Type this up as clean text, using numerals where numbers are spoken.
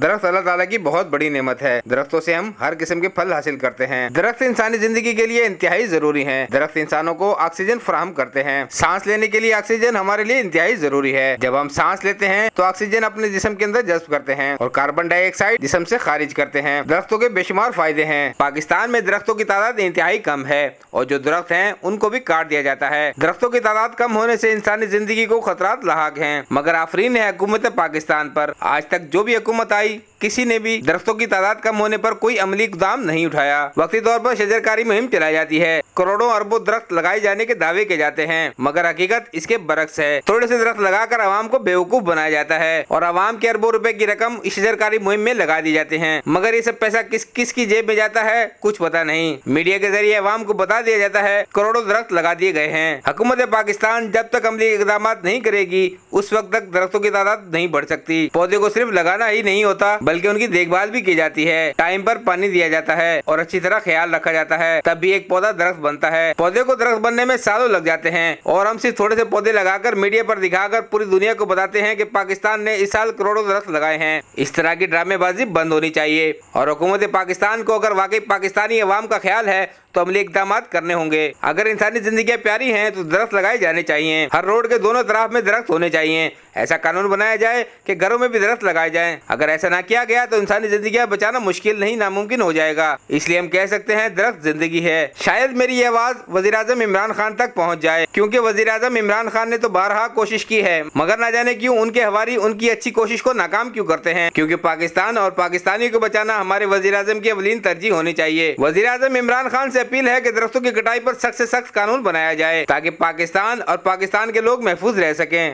दरख्त अल्लाह ताला की बहुत बड़ी नेमत है। दरख्तों से हम हर किस्म के फल हासिल करते हैं। दरख्त इंसानी जिंदगी के लिए इंतहाई जरूरी हैं। दरख्त इंसानों को ऑक्सीजन फराहम करते हैं। सांस लेने के लिए ऑक्सीजन हमारे लिए इंतहाई जरूरी है। जब हम सांस लेते हैं तो ऑक्सीजन अपने जिस्म के अंदर जज्ब करते हैं और कार्बन डाइऑक्साइड जिस्म से खारिज करते हैं। दरख्तों के बेशुमार फायदे हैं। पाकिस्तान में दरख्तों की तादाद इंतहाई कम है और जो दरख्त हैं उनको भी काट दिया जाता है। दरख्तों की तादाद कम होने से इंसानी जिंदगी को खतरात लाहक हैं, मगर आफरीन है हुकूमत पाकिस्तान पर। आज तक जो भी हुकूमत आई किसी ने भी दरख्तों की तादाद कम होने पर कोई अमली इक़दाम नहीं उठाया। वक्ती तौर पर शजरकारी मुहिम चलाई जाती है। करोड़ों अरबों दरख्त लगाए जाने के दावे किए जाते हैं, मगर हकीकत इसके बरक्स है। थोड़े से दरख्त लगाकर आवाम को बेवकूफ बनाया जाता है और आवाम के अरबों रुपए की रकम इस शजरकारी मुहिम में लगा दी जाते हैं, मगर ये सब पैसा किस किस की जेब में जाता है कुछ पता नहीं। मीडिया के जरिए आवाम को बता दिया जाता है करोड़ों दरख्त लगा दिए गए हैं। हुकूमत पाकिस्तान जब तक अमली इक़दाम नहीं करेगी उस वक्त तक दरख्तों की तादाद नहीं बढ़ सकती। पौधे को सिर्फ लगाना ही नहीं होता बल्कि उनकी देखभाल भी की जाती है। टाइम पर पानी दिया जाता है और अच्छी तरह ख्याल रखा जाता है, तब भी एक पौधा दरख्त बनता है। पौधे को दरख्त बनने में सालों लग जाते हैं और हम सिर्फ थोड़े से पौधे लगाकर मीडिया पर दिखाकर पूरी दुनिया को बताते हैं कि पाकिस्तान ने इस साल करोड़ों दरख्त लगाए हैं। इस तरह की ड्रामेबाजी बंद होनी चाहिए और हुकूमत पाकिस्तान को अगर वाकई पाकिस्तानी अवाम का ख्याल है तो अमली इक़दाम करने होंगे। अगर इंसानी जिंदगी प्यारी हैं तो दरख्त लगाए जाने चाहिए। हर रोड के दोनों तरफ में दरख्त होने चाहिए। ऐसा कानून बनाया जाए कि घरों में भी दरख्त लगाए जाएं। अगर ऐसा ना किया गया तो इंसानी जिंदगी बचाना मुश्किल नहीं नामुमकिन हो जाएगा। इसलिए हम कह सकते हैं दरख्त जिंदगी है। शायद मेरी ये आवाज वज़ीर-ए-आज़म इमरान खान तक पहुँच जाए, क्योंकि वज़ीर-ए-आज़म इमरान खान ने तो बारहा कोशिश की है, मगर ना जाने क्यों उनके हवारी उनकी अच्छी कोशिश को नाकाम क्यों करते हैं। क्योंकि पाकिस्तान और पाकिस्तानियों को बचाना हमारे वज़ीर-ए-आज़म की अवलीन तरजीह होनी चाहिए। वज़ीर-ए-आज़म इमरान खान से अपील है कि दरख्तों की कटाई पर सख्त से सख्त कानून बनाया जाए ताकि पाकिस्तान और पाकिस्तान के लोग महफूज रह सकें।